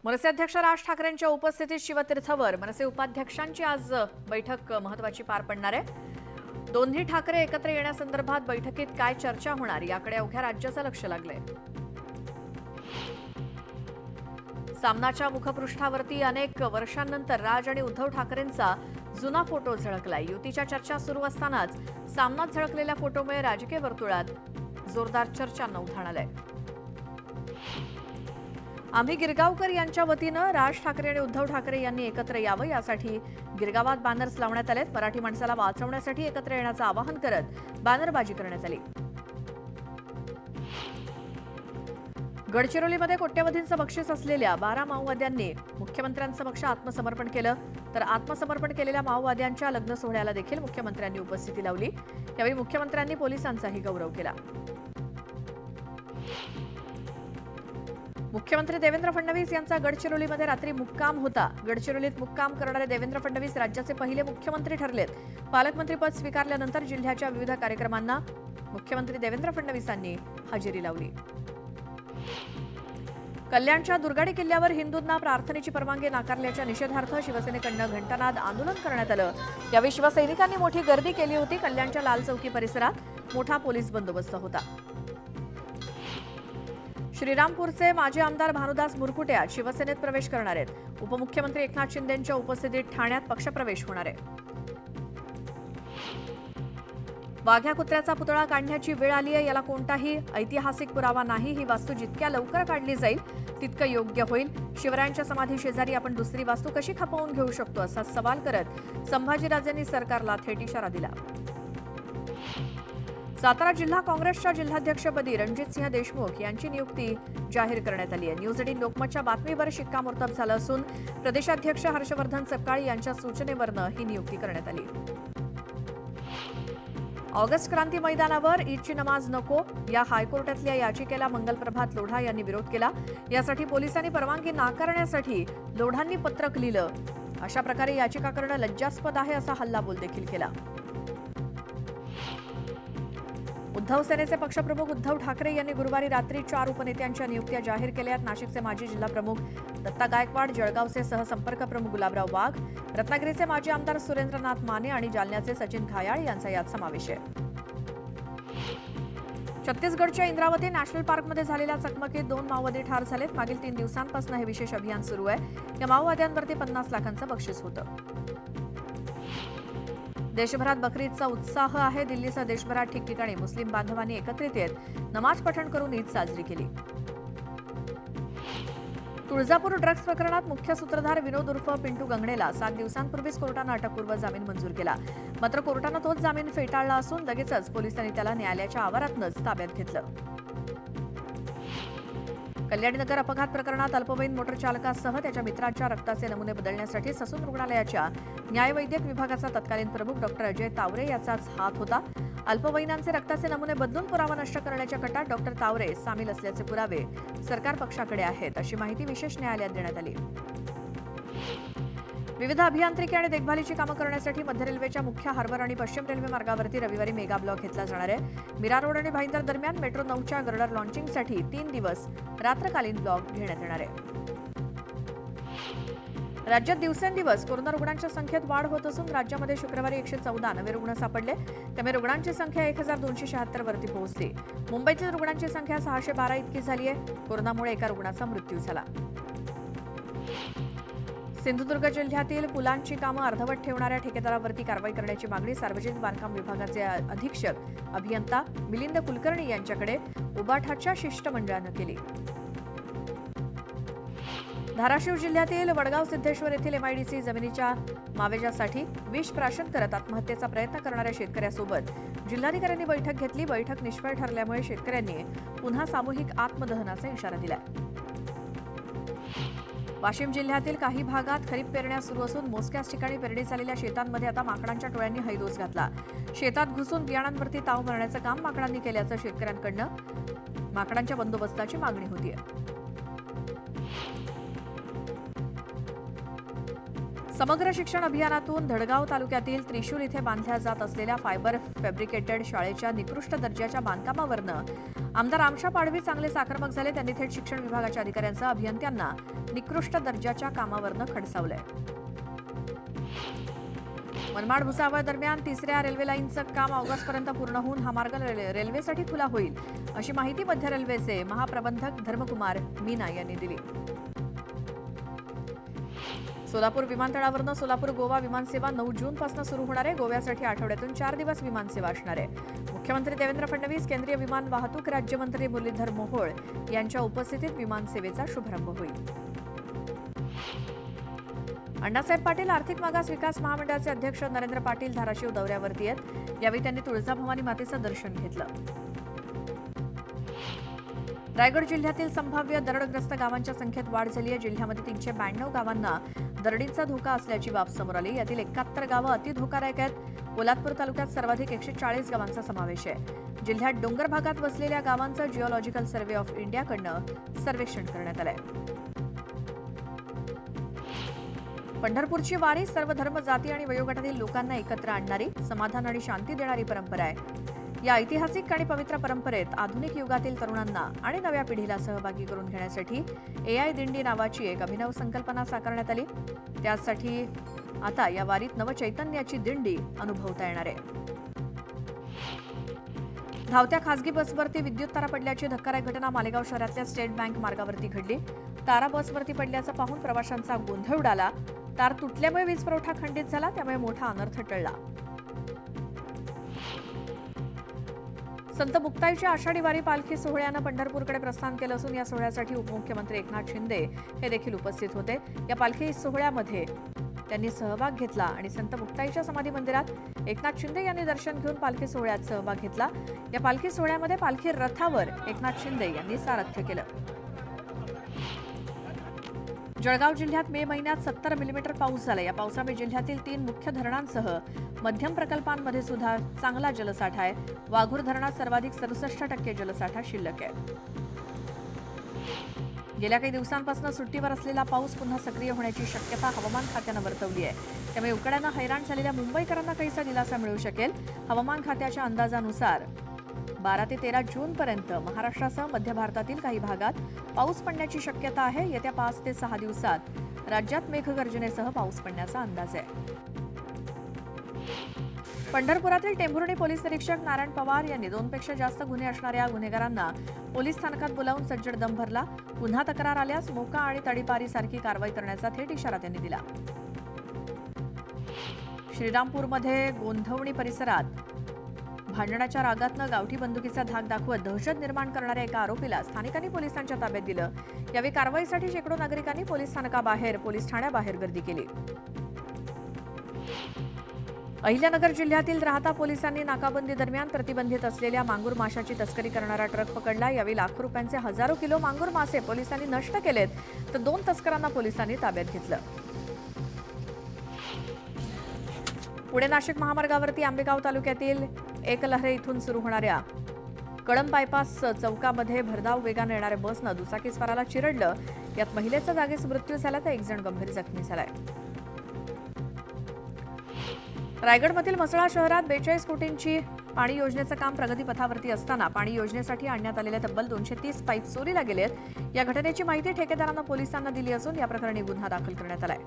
मनसे अध्यक्ष राज ठाकरेंच्या उपस्थितीत शिवतीर्थवर मनसे उपाध्यक्षांची आज बैठक महत्त्वाची पार पडणार आहे। दोन्ही ठाकरे एकत्र येण्यासंदर्भात बैठकीत काय चर्चा होणार याकडे अवघ्या राज्याचं लक्ष लागलंय। सामनाच्या मुखपृष्ठावरती अनेक वर्षांनंतर राज आणि उद्धव ठाकरेंचा जुना फोटो झळकलाय। युतीच्या चर्चा सुरू असतानाच सामनात झळकलेल्या फोटोमुळे राजकीय वर्तुळात जोरदार चर्चांना उधाण आलंय। आम्ही गिरगावकर यांच्या वतीनं राज ठाकरे आणि उद्धव ठाकरे यांनी एकत्र यावं यासाठी गिरगावात बॅनर्स लावण्यात आलेत। मराठी माणसाला वाचवण्यासाठी एकत्र येण्याचं आवाहन करत बॅनरबाजी करण्यात आली। गडचिरोलीमध्ये कोट्यवधींचं बक्षीस असलेल्या 12 माओवाद्यांनी मुख्यमंत्र्यांसमक्ष आत्मसमर्पण केलं, तर आत्मसमर्पण केलेल्या माओवाद्यांच्या लग्न सोहळ्याला देखील मुख्यमंत्र्यांनी उपस्थिती लावली। यावेळी मुख्यमंत्र्यांनी पोलिसांचाही गौरव केला। मुख्यमंत्री देवेंद्र फडणवीस यांचा गडचिरोलीमध्ये रात्री मुक्काम होता। गडचिरोलीत मुक्काम करणारे देवेंद्र फडणवीस राज्याचे पहिले मुख्यमंत्री ठरलेत। पालकमंत्रीपद स्वीकारल्यानंतर जिल्ह्याच्या विविध कार्यक्रमांना मुख्यमंत्री देवेंद्र फडणवीसांनी हजेरी लावली। कल्याणच्या दुर्गाडी किल्ल्यावर हिंदूंना प्रार्थनेची परवानगी नाकारल्याच्या निषेधार्थ शिवसेनेकडून घंटानाद आंदोलन करण्यात आलं। यावेळी शिवसैनिकांनी मोठी गर्दी केली होती। कल्याणच्या लाल चौकी परिसरात मोठा पोलीस बंदोबस्त होता। श्रीरामपूरचे माजी आमदार भानुदास मुरकुटे आज शिवसेनेत प्रवेश करणार आहेत। उपमुख्यमंत्री एकनाथ शिंदेंच्या उपस्थितीत ठाण्यात पक्षप्रवेश होणार आहे। वाघ्या कुत्र्याचा पुतळा काढण्याची वेळ आली आहे। याला कोणताही ऐतिहासिक पुरावा नाही। ही वास्तू जितक्या लवकर काढली जाईल तितकं योग्य होईल। शिवरायांच्या समाधी शेजारी आपण दुसरी वास्तू कशी खपवून घेऊ शकतो असा सवाल करत संभाजीराजेंनी सरकारला थेट इशारा दिला। सातारा जिल्हा काँग्रेसच्या जिल्हाध्यक्षपदी रणजितसिंह देशमुख यांची नियुक्ती जाहीर करण्यात आली आहे। न्यूज 18 लोकमतच्या बातमीवर शिक्कामोर्तब झालं असून प्रदेशाध्यक्ष हर्षवर्धन सपकाळ यांच्या सूचनेवरनं ही नियुक्ती करण्यात आली। ऑगस्ट क्रांती मैदानावर ईदची नमाज नको या हायकोर्टातल्या याचिकेला मंगलप्रभात लोढा यांनी विरोध केला। यासाठी पोलिसांनी परवानगी नाकारण्यासाठी लोढांनी पत्रक लिहिलं। अशा प्रकारे याचिका करणं लज्जास्पद आहे असा हल्लाबोल देखील केला। उद्धव सेनेचे पक्षप्रमुख उद्धव ठाकरे यांनी गुरुवारी रात्री 4 उपनेत्यांच्या नियुक्त्या जाहीर केल्या आहेत। नाशिकचे माजी जिल्हाप्रमुख दत्ता गायकवाड, जळगावचे सहसंपर्क प्रमुख गुलाबराव वाघ, रत्नागिरीचे माजी आमदार सुरेंद्रनाथ माने आणि जालन्याचे सचिन घायाळ यांचा यात समावेश आहे। छत्तीसगडच्या इंद्रावती नॅशनल पार्कमध्ये झालेल्या चकमकीत 2 माओवादी ठार झालेत। मागील 3 दिवसांपासून हे विशेष अभियान सुरू आहे। या माओवाद्यांवरती 50 लाखांचं बक्षीस होतं। देशभरात बकरीदचा उत्साह आहे। दिल्लीसह देशभरात ठिकठिकाणी मुस्लिम बांधवांनी एकत्रित येत नमाज पठण करून ईद साजरी केली। तुळजापूर ड्रग्ज प्रकरणात मुख्य सूत्रधार विनोद उर्फ पिंटू गंगणेला 7 दिवसांपूर्वीच कोर्टानं अटकपूर्व जामीन मंजूर केला। मात्र कोर्टानं तोच जामीन फेटाळला असून लगेचच पोलिसांनी त्याला न्यायालयाच्या आवारातच ताब्यात घेतलं। कल्याणनगर अपघात प्रकरणात अल्पवयीन मोटर चालकासह त्याच्या मित्राच्या रक्ताचे नमुने बदलण्यासाठी ससून रुग्णालयाच्या न्यायवैद्यक विभागाचा तत्कालीन प्रमुख डॉक्टर अजय तावरे याचाच हात होता। अल्पवयीनांचे रक्ताचे नमुने बदलून पुरावा नष्ट करण्याच्या कटात डॉक्टर तावरे सामील असल्याचे पुरावे सरकार पक्षाकडे आहेत, अशी माहिती विशेष न्यायालयात देण्यात आली। विविध अभियांत्रिकी आणि देखभालीची कामं करण्यासाठी मध्य रेल्वेच्या मुख्य हार्बर आणि पश्चिम रेल्वे मार्गावरती रविवारी मेगा ब्लॉक घेतला जाणार आहे। मीरा रोड आणि भाईंदर दरम्यान मेट्रो 9च्या गर्डर लॉन्चिंगसाठी 3 दिवस रात्रकालीन ब्लॉक घेण्यात येणार आहे। राज्यात दिवसेंदिवस कोरोना रुग्णांच्या संख्येत वाढ होत असून राज्यामध्ये शुक्रवारी 114 नवे रुग्ण सापडले। त्यामुळे रुग्णांची संख्या 1276 वरती पोहोचली। मुंबईतील रुग्णांची संख्या 612 इतकी झाली आहे। कोरोनामुळे एका रुग्णाचा मृत्यू झाला। सिंधुदुर्ग जिल्ह्यातील पुलांची कामं अर्धवट ठेवणाऱ्या ठेकेदारावरती कारवाई करण्याची मागणी सार्वजनिक बांधकाम विभागाचे अधीक्षक अभियंता मिलिंद कुलकर्णी यांच्याकडे उबाठाच्या शिष्टमंडळानं केली। धाराशिव जिल्ह्यातील वडगाव सिद्धेश्वर येथील एमआयडीसी जमिनीच्या मावेजासाठी विष प्राशन करत आत्महत्येचा प्रयत्न करणाऱ्या शेतकऱ्यासोबत जिल्हाधिकाऱ्यांनी बैठक घेतली। बैठक निष्फळ ठरल्यामुळे शेतकऱ्यांनी पुन्हा सामूहिक आत्मदहनाचा इशारा दिला। वाशिम जिल्ह्यातील काही भागात खरीप पेरण्या सुरू असून मोजक्याच ठिकाणी पेरणी झालेल्या शेतांमध्ये आता माकडांच्या टोळ्यांनी हैदोस घातला। शेतात घुसून बियाणांवरती ताव मारण्याचं काम माकडांनी केल्याचं शेतकऱ्यांकडून माकडांच्या बंदोबस्ताची मागणी होतीये। समग्र शिक्षण अभियानातून धडगाव तालुक्यातील त्रिशूल इथे बांधल्या जात असलेल्या फायबर फॅब्रिकेटेड शाळेच्या निकृष्ट दर्जाच्या बांधकामावरनं आमदार आमशा पाडवी चांगले आक्रमक झाले. त्यांनी थेट शिक्षण विभागाच्या अधिकाऱ्यांसह अभियंत्यांना निकृष्ट दर्जाच्या कामावरनं खडसावलंय. मनमाड भुसावळ दरम्यान तिसऱ्या रेल्वे लाईनचं काम ऑगस्टपर्यंत पूर्ण होऊन हा मार्ग रेल्वेसाठी खुला होईल, अशी माहिती मध्य रेल्वेचे महाप्रबंधक धर्मकुमार मीना यांनी दिली. सोलापूर विमानतळावरनं सोलापूर गोवा विमानसेवा 9 जूनपासून सुरू होणार आहे. गोव्यासाठी आठवड्यातून 4 दिवस विमानसेवा असणार आहे. मुख्यमंत्री देवेंद्र फडणवीस, केंद्रीय विमान वाहतूक राज्यमंत्री मुरलीधर मोहोळ यांच्या उपस्थितीत विमानसेवेचा शुभारंभ होईल. अण्णासाहेब पाटील आर्थिक मागास विकास महामंडळाचे अध्यक्ष नरेंद्र पाटील धाराशिव दौऱ्यावरती आहेत. यावेळी त्यांनी तुळजाभवानी मातेचं दर्शन घेतलं. रायगड जिल्ह्यातील संभाव्य दरडग्रस्त गावांच्या संख्येत वाढ झाली आहे. जिल्ह्यामध्ये 392 गावांना दरडीचा धोका असल्याची बाब समोर आली. यातील 71 गावं अति धोकादायक आहेत. पोलादपूर तालुक्यात सर्वाधिक 140 गावांचा समावेश आहे. जिल्ह्यात डोंगर भागात वसलेल्या गावांचं जिओलॉजिकल सर्व्हे ऑफ इंडियाकडनं सर्वेक्षण करण्यात आलंय. पंढरपूरची वारी सर्व धर्म, जाती आणि वयोगटातील लोकांना एकत्र आणणारी, समाधान आणि शांती देणारी परंपरा आहे. या ऐतिहासिक आणि पवित्र परंपरेत आधुनिक युगातील तरुणांना आणि नव्या पिढीला सहभागी करून घेण्यासाठी AI दिंडी नावाची एक अभिनव संकल्पना साकारण्यात आली. त्यासाठी आता या वारीत नवचैतन्याची दिंडी अनुभवता येणार आहे. धावत्या खासगी बसवरती विद्युत तारा पडल्याची धक्कादायक घटना मालेगाव शहरातल्या स्टेट बँक मार्गावरती घडली. तारा बसवरती पडल्याचं पाहून प्रवाशांचा गोंधळ उडाला. तार तुटल्यामुळे वीज पुरवठा खंडित झाला, त्यामुळे मोठा अनर्थ टळला. संत मुक्ताईच्या आषाढी वारी पालखी सोहळ्यानं पंढरपूरकडे प्रस्थान केलं असून या सोहळ्यासाठी उपमुख्यमंत्री एकनाथ शिंदे हे देखील उपस्थित होते. या पालखी सोहळ्यामध्ये त्यांनी सहभाग घेतला आणि संत मुक्ताईच्या समाधी मंदिरात एकनाथ शिंदे यांनी दर्शन घेऊन पालखी सोहळ्यात सहभाग घेतला. या पालखी सोहळ्यामध्ये पालखी रथावर एकनाथ शिंदे यांनी सारथ्य केलं. जळगाव जिल्ह्यात मे महिन्यात 70 मिलीमीटर पाऊस झाला. या पावसामुळे जिल्ह्यातील 3 मुख्य धरणांसह मध्यम प्रकल्पांमध्ये सुद्धा चांगला जलसाठा आहे. वाघूर धरणात सर्वाधिक 67% जलसाठा शिल्लक आहे. गेल्या काही दिवसांपासून सुट्टीवर असलेला पाऊस पुन्हा सक्रिय होण्याची शक्यता हवामान खात्यानं वर्तवली आहे. त्यामुळे उकाड्यानं हैराण झालेल्या मुंबईकरांना काहीसा दिलासा मिळू शकेल. हवामान खात्याच्या अंदाजानुसार 12 ते 13 जूनपर्यंत महाराष्ट्रासह मध्य भारतातील काही भागात पाऊस पडण्याची शक्यता आहे. येत्या 5 ते 6 दिवसात राज्यात मेघगर्जनेसह पाऊस पडण्याचा अंदाज आहे. पंढरपुरातील टेंभुर्णी पोलीस निरीक्षक नारायण पवार यांनी 2 पेक्षा जास्त गुन्हे असणाऱ्या गुन्हेगारांना पोलीस स्थानकात बोलावून सज्जड दम भरला. पुन्हा तक्रार आल्यास मोका आणि तडीपारीसारखी कारवाई करण्याचा थेट इशारा त्यांनी दिला. श्रीरामपूरमध्ये गोंधवणी परिसरात भांडणाच्या रागातनं गावठी बंदुकीचा धाक दाखवत दहशत निर्माण करणाऱ्या एका आरोपीला स्थानिकांनी पोलिसांच्या ताब्यात दिलं. यावेळी कारवाईसाठी शेकडो नागरिकांनी पोलीस स्थानकाबाहेर, पोलीस ठाण्याबाहेर गर्दी केली. अहिल्यानगर जिल्ह्यातील राहता पोलिसांनी नाकाबंदी दरम्यान प्रतिबंधित असलेल्या मांगूर माशाची तस्करी करणारा ट्रक पकडला. यावेळी लाखो रुपयांचे हजारो किलो मांगूर मासे पोलिसांनी नष्ट केलेत, तर 2 तस्करांना पोलिसांनी ताब्यात घेतलं. पुणे नाशिक महामार्गावरती आंबेगाव तालुक्यातील एकलहरे इथून सुरू होणाऱ्या कळंब बायपास चौकामध्ये भरधाव वेगाने येणाऱ्या बसनं दुचाकीस्वाराला चिरडलं. यात महिलेचा जागीच मृत्यू झाला तर 1 जण गंभीर जखमी झालाय. रायगडमधील म्हसळा शहरात 42 कोटींची पाणी योजनेचं काम प्रगतीपथावरती असताना पाणी योजनेसाठी आणण्यात आलेल्या तब्बल 230 पाईप चोरीला गेलेत. या घटनेची माहिती ठेकेदारानं पोलिसांना दिली असून या प्रकरणी गुन्हा दाखल करण्यात आलाय.